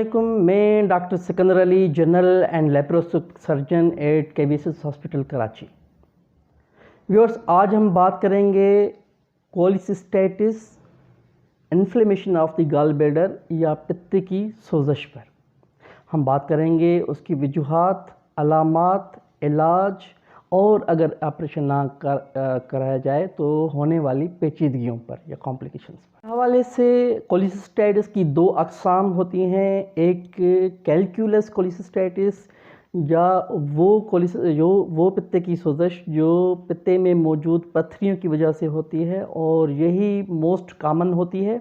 वालेकुम। मैं doctor Sikandar Ali, general and laparoscopic surgeon at KBCS hospital Karachi. Viewers, आज हम बात करेंगे cholecystitis, inflammation of the gall bladder या पित्त की सोजश पर। हम बात करेंगे उसकी वजूहात, अलामात, इलाज और अगर ऑपरेशन ना कराया जाए तो होने वाली पेचीदगियों पर या कॉम्प्लिकेशंस पर। हवाले से कोलिसिस्टाइटिस की दो अक़साम होती हैं। एक कैलकुलस कोलिसिस्टाइटिस या वो पित्ते की सोजश जो पित्ते में मौजूद पत्थरियों की वजह से होती है और यही मोस्ट कॉमन होती है,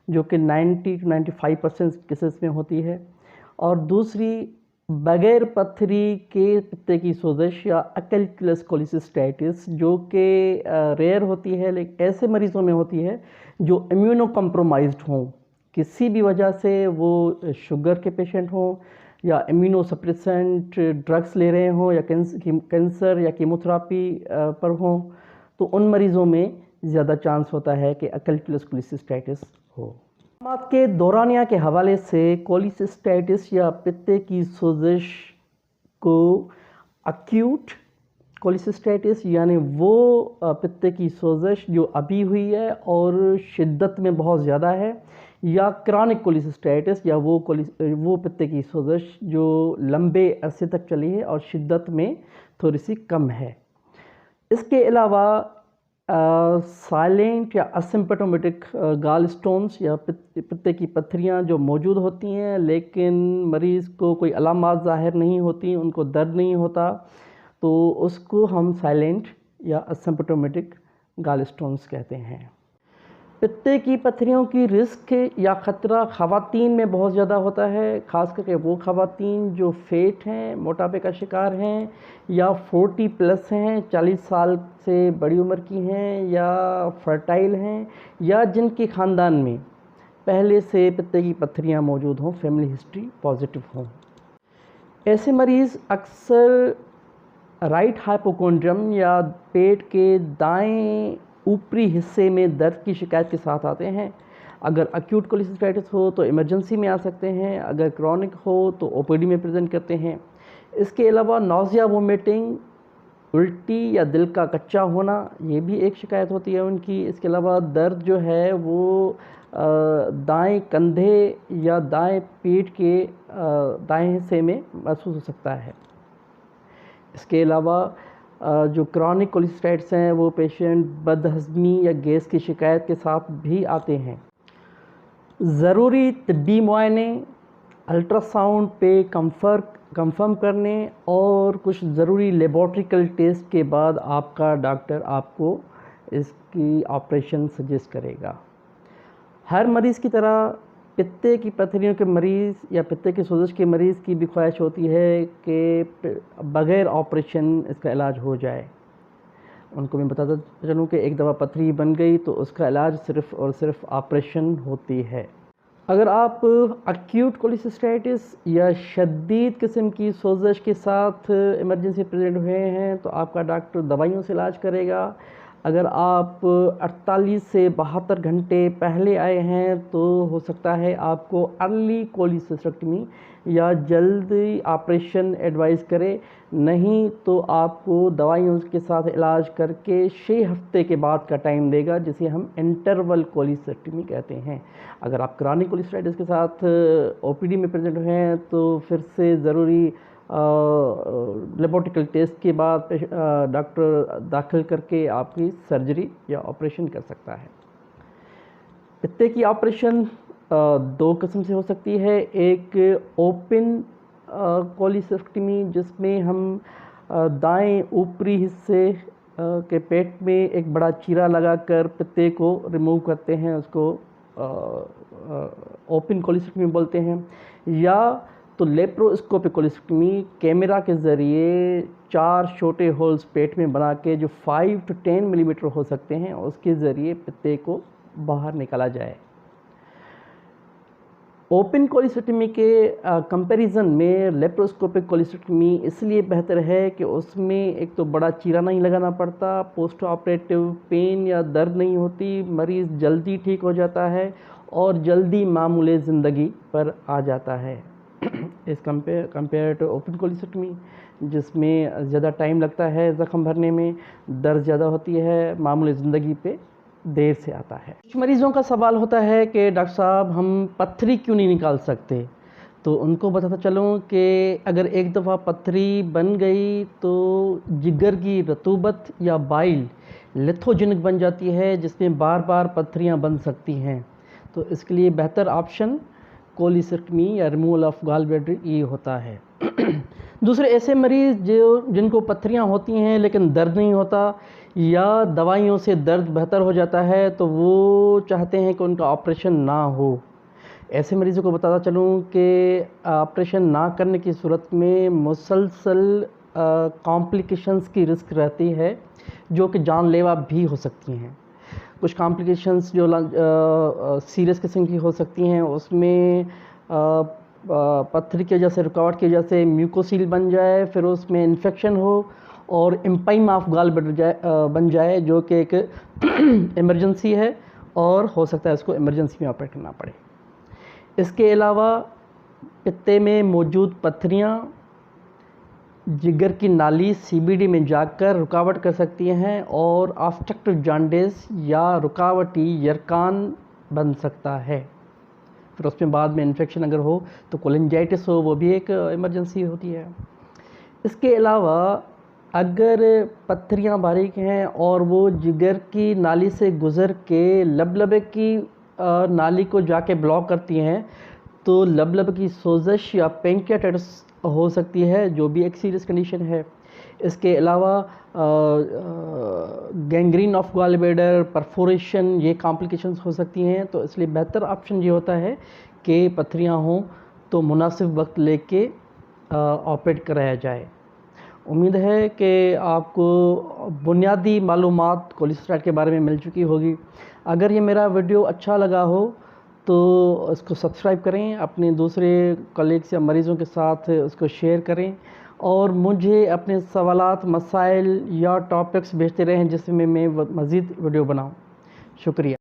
जो कि 90 to 95% केसेस में होती है। और दूसरी बगैर पत्थरी के पित्ते की सोजश या अकैलकुलस कोलिसिस्टाइटिस, जो कि रेयर होती है लेकिन ऐसे मरीज़ों में होती है जो इम्यूनो कॉम्प्रोमाइज्ड हों, किसी भी वजह से वो शुगर के पेशेंट हों या इम्यूनो सप्रेसेंट ड्रग्स ले रहे हों या कैंसर या कीमोथेरेपी पर हों, तो उन मरीज़ों में ज़्यादा चांस होता है कि अकैलकुलस कोलिसिस्टाइटिस हो। मात के दौरानिया के हवाले से कोलिसिस्टाइटिस या पित्ते की सोजश को अक्यूट कोलिसिस्टाइटिस यानी वो पित्ते की सोजश जो अभी हुई है और शिद्दत में बहुत ज़्यादा है, या क्रॉनिक कोलिसिस्टाइटिस या वो पित्ते की सोजश जो लंबे अरसे तक चली है और शिद्दत में थोड़ी सी कम है। इसके अलावा साइलेंट या असिम्प्टोमेटिक गॉल स्टोन्स या पित्ते की पत्थरियाँ जो मौजूद होती हैं लेकिन मरीज़ को कोई अलामात ज़ाहिर नहीं होती, उनको दर्द नहीं होता, तो उसको हम साइलेंट या असिम्प्टोमेटिक गॉल स्टोन्स कहते हैं। पित्ते की पत्थरियों की रिस्क या ख़तरा ख़वातीन में बहुत ज़्यादा होता है, ख़ास करके वो ख़वातीन जो फेट हैं, मोटापे का शिकार हैं या 40+ हैं, 40 साल से बड़ी उम्र की हैं या फर्टाइल हैं या जिनके ख़ानदान में पहले से पित्ते की पत्थरियाँ मौजूद हों, फैमिली हिस्ट्री पॉजिटिव हों। ऐसे मरीज़ अक्सर राइट हाइपोकोंड्रियम या पेट के दाएं ऊपरी हिस्से में दर्द की शिकायत के साथ आते हैं। अगर अक्यूट कोलिसिस्टाइटिस हो तो इमरजेंसी में आ सकते हैं, अगर क्रॉनिक हो तो ओपीडी में प्रेजेंट करते हैं। इसके अलावा नौजिया, वोमिटिंग, उल्टी या दिल का कच्चा होना, ये भी एक शिकायत होती है उनकी। इसके अलावा दर्द जो है वो दाएं कंधे या दाएं पेट के दाएं हिस्से में महसूस हो सकता है। इसके अलावा जो क्रॉनिक कोलिसिस्टाइटिस हैं वो पेशेंट बदहज़मी या गैस की शिकायत के साथ भी आते हैं। ज़रूरी तिब्बी मुआयने, अल्ट्रासाउंड पे कंफर्म करने और कुछ ज़रूरी लेबॉरेटरिकल टेस्ट के बाद आपका डॉक्टर आपको इसकी ऑपरेशन सजेस्ट करेगा। हर मरीज़ की तरह पित्ते की पत्थरियों के मरीज़ या पित्ते की सोजश के मरीज़ की भी ख्वाहिश होती है कि बग़ैर ऑपरेशन इसका इलाज हो जाए। उनको मैं बताता चलूँ कि एक दफ़ा पत्थरी बन गई तो उसका इलाज सिर्फ़ और सिर्फ ऑपरेशन होती है। अगर आप अक्यूट कोलिसिस्टाइटिस या शदीद किस्म की सोजश के साथ इमरजेंसी प्रेजेंट हुए हैं तो आपका डॉक्टर दवाइयों से इलाज करेगा। अगर आप 48 से 72 घंटे पहले आए हैं तो हो सकता है आपको अर्ली कोलिसिस्टेक्टमी या जल्दी ऑपरेशन एडवाइस करे, नहीं तो आपको दवाइयों के साथ इलाज करके 6 हफ्ते के बाद का टाइम देगा, जिसे हम इंटरवल कोलिसिस्टेक्टमी कहते हैं। अगर आप क्रॉनिक कोलिसिस्टाइटिस के साथ ओपीडी में प्रेजेंट हैं तो फिर से ज़रूरी लेबॉरेटरिकल टेस्ट के बाद डॉक्टर दाखिल करके आपकी सर्जरी या ऑपरेशन कर सकता है। पित्ते की ऑपरेशन दो किस्म से हो सकती है। एक ओपन कोलिसिस्टेक्टमी जिसमें हम दाएं ऊपरी हिस्से के पेट में एक बड़ा चीरा लगाकर पित्ते को रिमूव करते हैं, उसको ओपन कोलिसिस्टेक्टमी बोलते हैं। या तो लेप्रोस्कोपिक कोलिसिस्टेक्टमी, कैमरा के ज़रिए 4 छोटे होल्स पेट में बना के जो 5 to 10 मिलीमीटर हो सकते हैं, उसके ज़रिए पित्ते को बाहर निकाला जाए। ओपन कोलिसिस्टेक्टमी के कंपैरिजन में लेप्रोस्कोपिक कोलिसिस्टेक्टमी इसलिए बेहतर है कि उसमें एक तो बड़ा चीरा नहीं लगाना पड़ता, पोस्ट ऑपरेटिव पेन या दर्द नहीं होती, मरीज़ जल्दी ठीक हो जाता है और जल्दी मामूले ज़िंदगी पर आ जाता है इस कंपेयर टू ओपन कोलिसेक्टमी, जिसमें ज़्यादा टाइम लगता है ज़ख़म भरने में, दर्द ज़्यादा होती है, मामूले ज़िंदगी पे देर से आता है। कुछ मरीज़ों का सवाल होता है कि डॉक्टर साहब हम पत्थरी क्यों नहीं निकाल सकते, तो उनको बताता चलूँ कि अगर एक दफ़ा पत्थरी बन गई तो जिगर की रतूबत या बाइल लिथोजेनिक बन जाती है, जिसमें बार बार पत्थरियाँ बन सकती हैं। तो इसके लिए बेहतर ऑप्शन कोलिसेक्टमी या रिमूवल ऑफ गॉल ब्लैडर ये होता है। दूसरे ऐसे मरीज़ जिनको पत्थरियाँ होती हैं लेकिन दर्द नहीं होता या दवाइयों से दर्द बेहतर हो जाता है, तो वो चाहते हैं कि उनका ऑपरेशन ना हो। ऐसे मरीज़ों को बताता चलूँ कि ऑपरेशन ना करने की सूरत में मुसलसल कॉम्प्लिकेशंस की रिस्क रहती है, जो कि जानलेवा भी हो सकती हैं। कुछ कॉम्प्लिकेशंस जो सीरियस किस्म की हो सकती हैं, उसमें पत्थरी की वजह से, रुकावट की वजह से म्यूकोसील बन जाए, फिर उसमें इन्फेक्शन हो और एम्पाइमा ऑफ गॉल ब्लैडर बन जाए, जो कि एक इमरजेंसी है और हो सकता है इसको इमरजेंसी में ऑपरेट करना पड़े। इसके अलावा पित्ते में मौजूद पत्थरियाँ जिगर की नाली CBD में जाकर रुकावट कर सकती हैं और ऑब्स्ट्रक्टिव जॉन्डिस या रुकावटी यरकान बन सकता है। फिर उसमें बाद में इन्फेक्शन अगर हो तो कोलिंजाइटिस हो, वो भी एक इमरजेंसी होती है। इसके अलावा अगर पत्थरियाँ बारीक हैं और वो जिगर की नाली से गुज़र के लबलबे की नाली को जाके ब्लॉक करती हैं, तो लबलब की सोजश या पेंकियाटाइटिस हो सकती है, जो भी एक सीरियस कंडीशन है। इसके अलावा gangrene of gall bladder, perforation, ये कॉम्प्लिकेशंस हो सकती हैं। तो इसलिए बेहतर ऑप्शन ये होता है कि पत्थरियाँ हों तो मुनासिब वक्त लेके ऑपरेट कराया जाए। उम्मीद है कि आपको बुनियादी मालूमात कोलेस्ट्रॉल के बारे में मिल चुकी होगी। अगर ये मेरा वीडियो अच्छा लगा हो तो इसको सब्सक्राइब करें, अपने दूसरे कलीग्स या मरीज़ों के साथ उसको शेयर करें और मुझे अपने सवालात, मसाइल या टॉपिक्स भेजते रहें, जिसमें मैं मज़ीद वीडियो बनाऊं। शुक्रिया।